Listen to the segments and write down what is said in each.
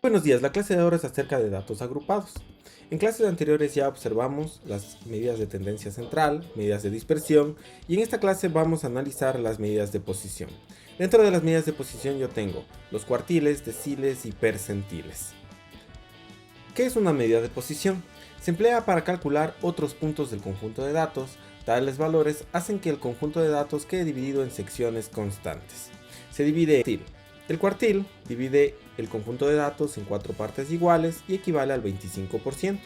Buenos días, la clase de ahora es acerca de datos agrupados. En clases anteriores ya observamos las medidas de tendencia central, medidas de dispersión, y en esta clase vamos a analizar las medidas de posición. Dentro de las medidas de posición yo tengo los cuartiles, deciles y percentiles. ¿Qué es una medida de posición? Se emplea para calcular otros puntos del conjunto de datos. Tales valores hacen que el conjunto de datos quede dividido en secciones constantes. Se divide en cuartil. El cuartil divide el conjunto de datos en 4 partes iguales y equivale al 25%.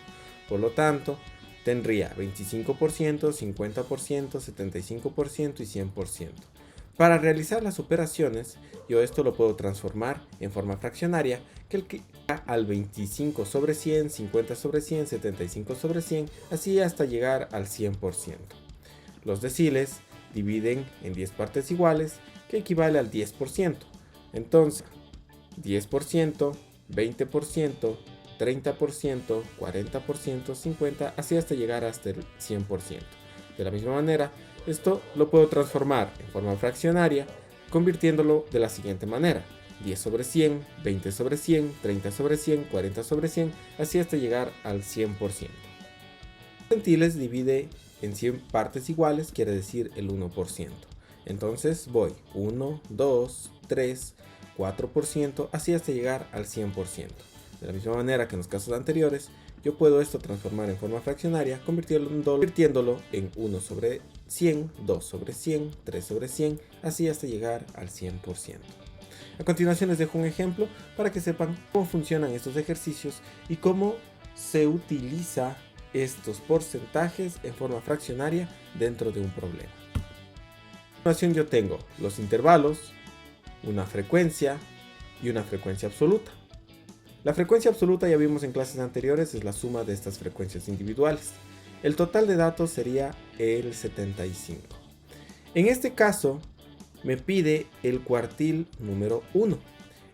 Por lo tanto, tendría 25%, 50%, 75% y 100%. Para realizar las operaciones, yo esto lo puedo transformar en forma fraccionaria, que equivale al 25 sobre 100, 50 sobre 100, 75 sobre 100, así hasta llegar al 100%. Los deciles dividen en 10 partes iguales, que equivale al 10%. Entonces, 10%, 20%, 30%, 40%, 50%, así hasta llegar hasta el 100%. De la misma manera, esto lo puedo transformar en forma fraccionaria, convirtiéndolo de la siguiente manera: 10 sobre 100, 20 sobre 100, 30 sobre 100, 40 sobre 100, así hasta llegar al 100%. Percentiles divide en 100 partes iguales, quiere decir el 1%. Entonces voy 1, 2, 3, 4%, así hasta llegar al 100%. De la misma manera que en los casos anteriores, yo puedo esto transformar en forma fraccionaria, convirtiéndolo en 1 sobre 100, 2 sobre 100, 3 sobre 100, así hasta llegar al 100%. A continuación les dejo un ejemplo para que sepan cómo funcionan estos ejercicios y cómo se utiliza estos porcentajes en forma fraccionaria dentro de un problema. A continuación yo tengo los intervalos, una frecuencia y una frecuencia absoluta. La frecuencia absoluta, ya vimos en clases anteriores, es la suma de estas frecuencias individuales. El total de datos sería el 75. En este caso me pide el cuartil número 1.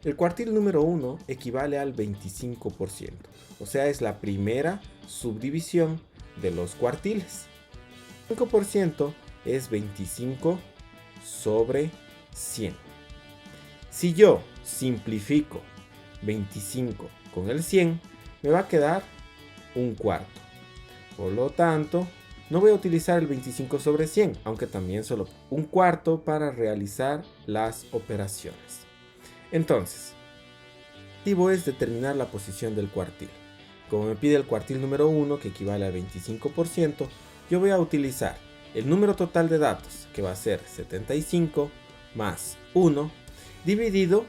El cuartil número 1 equivale al 25%, o sea, es la primera subdivisión de los cuartiles. 5% es 25 sobre 100. Si yo simplifico 25 con el 100, me va a quedar un cuarto. Por lo tanto, no voy a utilizar el 25 sobre 100, aunque también solo un cuarto para realizar las operaciones. Entonces, el objetivo es determinar la posición del cuartil. Como me pide el cuartil número 1, que equivale al 25%, yo voy a utilizar el número total de datos, que va a ser 75 más 1, dividido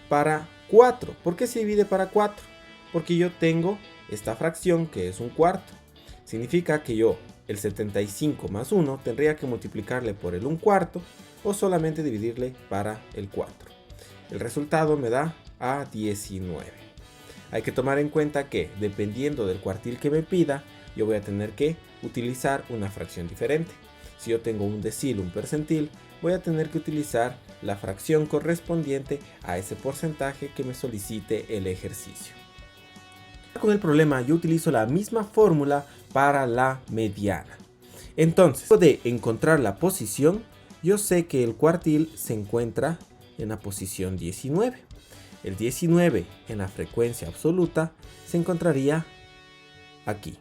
para 4. ¿Por qué se divide para 4? Porque yo tengo esta fracción que es un cuarto. Significa que yo el 75 más 1 tendría que multiplicarle por el 1/4 o solamente dividirle para el 4. El resultado me da a 19. Hay que tomar en cuenta que dependiendo del cuartil que me pida, yo voy a tener que utilizar una fracción diferente. Si yo tengo un decil, un percentil, voy a tener que utilizar la fracción correspondiente a ese porcentaje que me solicite el ejercicio. Con el problema yo utilizo la misma fórmula para la mediana. Entonces, de encontrar la posición, yo sé que el cuartil se encuentra en la posición 19. El 19 en la frecuencia absoluta se encontraría aquí.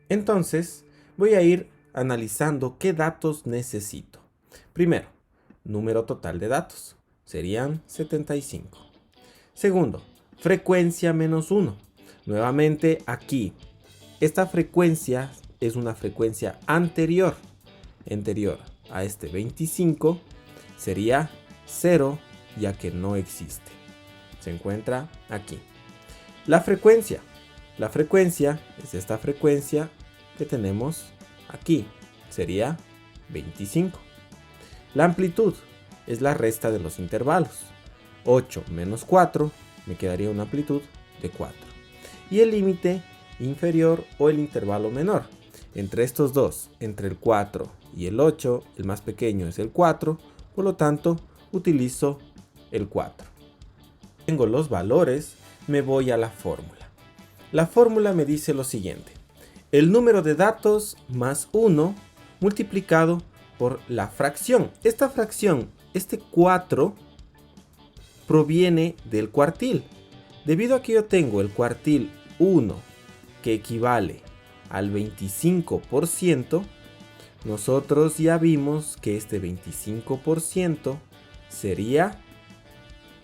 Entonces, voy a ir analizando qué datos necesito. Primero, número total de datos. Serían 75. Segundo, frecuencia menos 1. Nuevamente aquí. Esta frecuencia es una frecuencia anterior a este 25. Sería 0, ya que no existe. Se encuentra aquí. La frecuencia es esta frecuencia que tenemos aquí. Sería 25. La amplitud es la resta de los intervalos. 8 menos 4 me quedaría una amplitud de 4. Y el límite inferior o el intervalo menor. Entre estos dos, entre el 4 y el 8, el más pequeño es el 4, por lo tanto utilizo el 4. Tengo los valores, me voy a la fórmula. La fórmula me dice lo siguiente: el número de datos más 1 multiplicado por la fracción. Esta fracción, este 4, proviene del cuartil. Debido a que yo tengo el cuartil 1 que equivale al 25%, nosotros ya vimos que este 25% sería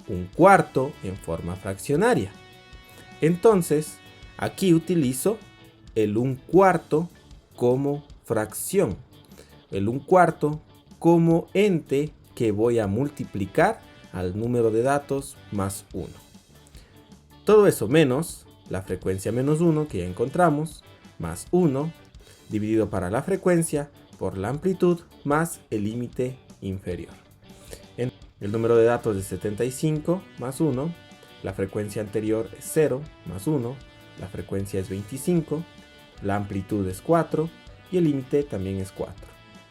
un cuarto en forma fraccionaria. Entonces, aquí utilizo el 1/4 como fracción. El 1/4 como ente que voy a multiplicar al número de datos más 1. Todo eso menos la frecuencia menos 1 que ya encontramos, más 1, dividido para la frecuencia por la amplitud más el límite inferior. El número de datos es 75 más 1, la frecuencia anterior es 0 más 1, la frecuencia es 25, la amplitud es 4 y el límite también es 4.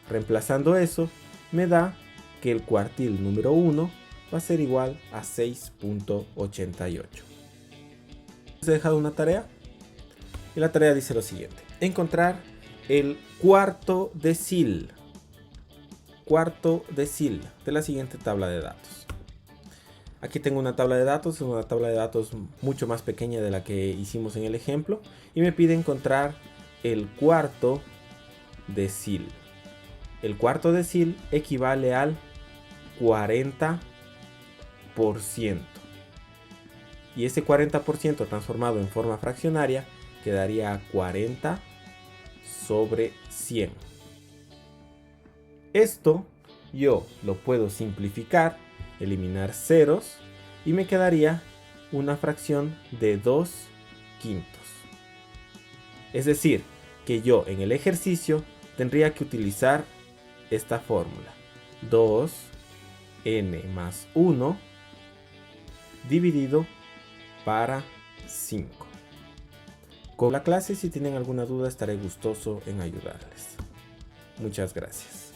Reemplazando eso, me da que el cuartil número 1 va a ser igual a 6.88. ¿Les he dejado una tarea? Y la tarea dice lo siguiente: encontrar el cuarto decil de la siguiente tabla de datos. Aquí tengo una tabla de datos, es una tabla de datos mucho más pequeña de la que hicimos en el ejemplo, y me pide encontrar el cuarto decil. El cuarto decil equivale al 40%. Y ese 40% transformado en forma fraccionaria quedaría a 40 sobre 100. Esto yo lo puedo simplificar, eliminar ceros, y me quedaría una fracción de 2/5. Es decir, que yo en el ejercicio tendría que utilizar esta fórmula: 2n más 1 dividido para 5. Con la clase, si tienen alguna duda, estaré gustoso en ayudarles. Muchas gracias.